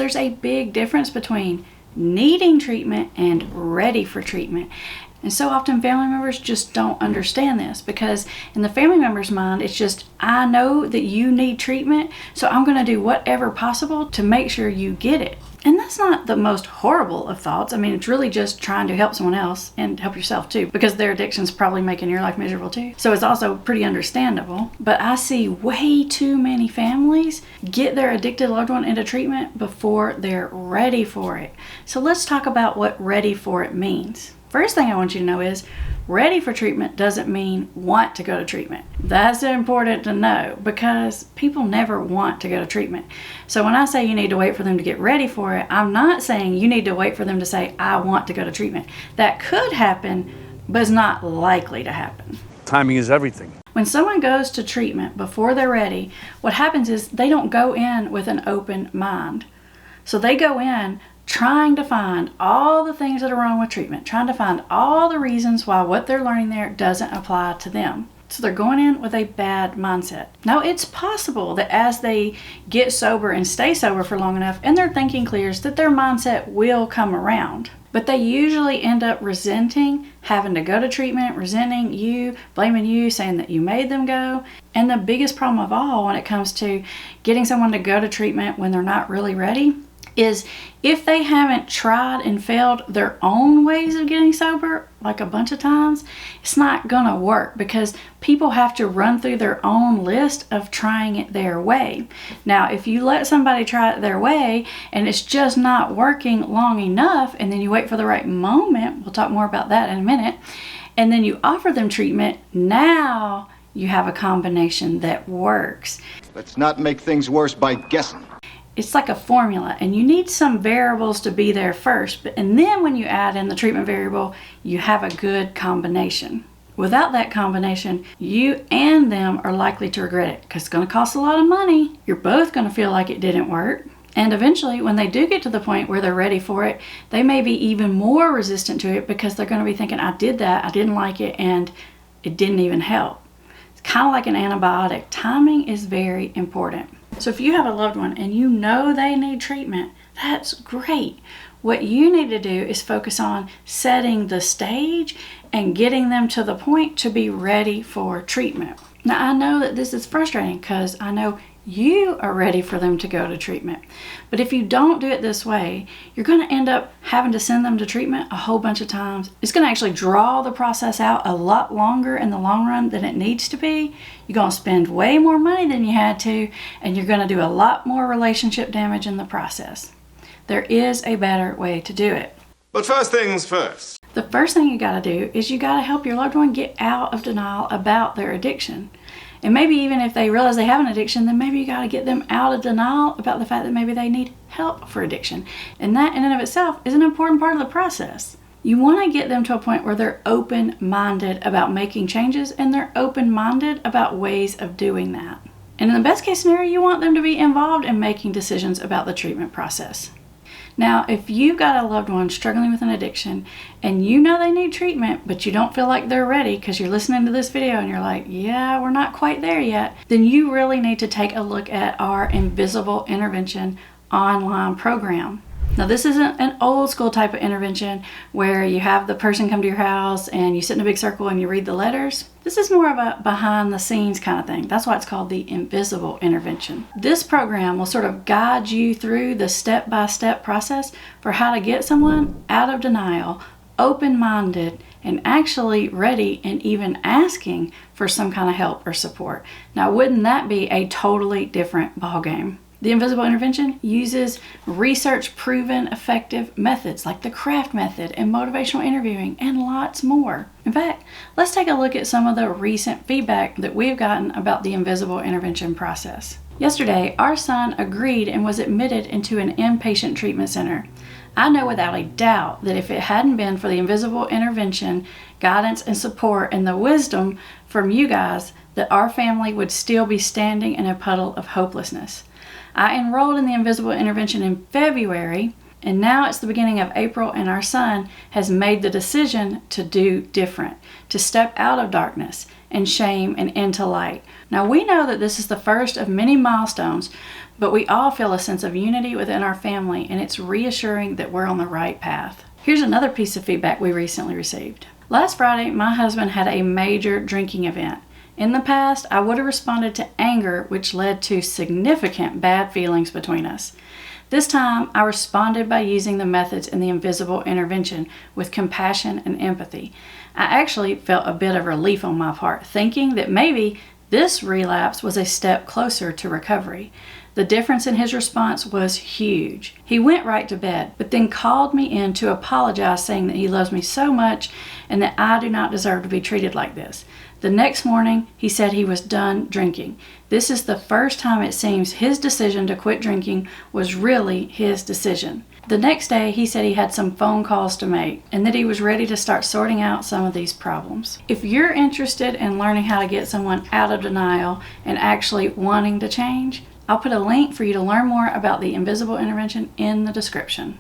there's a big difference between needing treatment and ready for treatment. And so often family members just don't understand this, because in the family member's mind, it's just, I know that you need treatment, so I'm going to do whatever possible to make sure you get it. And that's not the most horrible of thoughts. I mean, it's really just trying to help someone else and help yourself too, because their addiction's probably making your life miserable too. So it's also pretty understandable. But I see way too many families get their addicted loved one into treatment before they're ready for it. So let's talk about what ready for it means. First thing I want you to know is ready for treatment doesn't mean want to go to treatment. That's important to know, because people never want to go to treatment. So when I say you need to wait for them to get ready for it, I'm not saying you need to wait for them to say, I want to go to treatment. That could happen, but it's not likely to happen. Timing is everything. When someone goes to treatment before they're ready, what happens is they don't go in with an open mind. So they go in trying to find all the things that are wrong with treatment, trying to find all the reasons why what they're learning there doesn't apply to them. So they're going in with a bad mindset. Now, it's possible that as they get sober and stay sober for long enough and their thinking clears, that their mindset will come around. But they usually end up resenting having to go to treatment, resenting you, blaming you, saying that you made them go. And the biggest problem of all when it comes to getting someone to go to treatment when they're not really ready is if they haven't tried and failed their own ways of getting sober like a bunch of times, it's not gonna work, because people have to run through their own list of trying it their way. Now, if you let somebody try it their way and it's just not working long enough, and then you wait for the right moment, we'll talk more about that in a minute, and then you offer them treatment, now you have a combination that works. Let's not make things worse by guessing. It's like a formula, and you need some variables to be there first, and then when you add in the treatment variable, you have a good combination. Without that combination, you and them are likely to regret it, because it's going to cost a lot of money. You're both going to feel like it didn't work. And eventually, when they do get to the point where they're ready for it, they may be even more resistant to it, because they're going to be thinking, I did that, I didn't like it, and it didn't even help. It's kind of like an antibiotic. Timing is very important. So if you have a loved one and you know they need treatment, that's great. What you need to do is focus on setting the stage and getting them to the point to be ready for treatment. Now, I know that this is frustrating, because I know you are ready for them to go to treatment. But if you don't do it this way, you're going to end up having to send them to treatment a whole bunch of times. It's going to actually draw the process out a lot longer in the long run than it needs to be. You're going to spend way more money than you had to, and you're going to do a lot more relationship damage in the process. There is a better way to do it. But first things first. The first thing you got to do is you got to help your loved one get out of denial about their addiction. And maybe even if they realize they have an addiction, then maybe you got to get them out of denial about the fact that maybe they need help for addiction. And that in and of itself is an important part of the process. You want to get them to a point where they're open-minded about making changes, and they're open-minded about ways of doing that. And in the best case scenario, you want them to be involved in making decisions about the treatment process. Now, if you've got a loved one struggling with an addiction and you know they need treatment, but you don't feel like they're ready because you're listening to this video and you're like, yeah, we're not quite there yet, then you really need to take a look at our Invisible Intervention online program. Now, this isn't an old school type of intervention where you have the person come to your house and you sit in a big circle and you read the letters. This is more of a behind the scenes kind of thing. That's why it's called the Invisible Intervention. This program will sort of guide you through the step-by-step process for how to get someone out of denial, open-minded, and actually ready and even asking for some kind of help or support. Now, wouldn't that be a totally different ballgame? The Invisible Intervention uses research-proven effective methods like the CRAFT method and motivational interviewing and lots more. In fact, let's take a look at some of the recent feedback that we've gotten about the Invisible Intervention process. Yesterday, our son agreed and was admitted into an inpatient treatment center. I know without a doubt that if it hadn't been for the Invisible Intervention guidance and support and the wisdom from you guys, that our family would still be standing in a puddle of hopelessness. I enrolled in the Invisible Intervention in February, And now it's the beginning of April, and our son has made the decision to do different, to step out of darkness and shame and into light. Now we know that this is the first of many milestones, but we all feel a sense of unity within our family, and it's reassuring that we're on the right path. Here's another piece of feedback we recently received. Last Friday, my husband had a major drinking event. In the past, I would have responded to anger, which led to significant bad feelings between us. This time, I responded by using the methods in the invisible intervention with compassion and empathy. I actually felt a bit of relief on my part, thinking that maybe this relapse was a step closer to recovery. The difference in his response was huge. He went right to bed, but then called me in to apologize, saying that he loves me so much and that I do not deserve to be treated like this. The next morning, he said he was done drinking. This is the first time it seems his decision to quit drinking was really his decision. The next day, he said he had some phone calls to make and that he was ready to start sorting out some of these problems. If you're interested in learning how to get someone out of denial and actually wanting to change, I'll put a link for you to learn more about the invisible intervention in the description.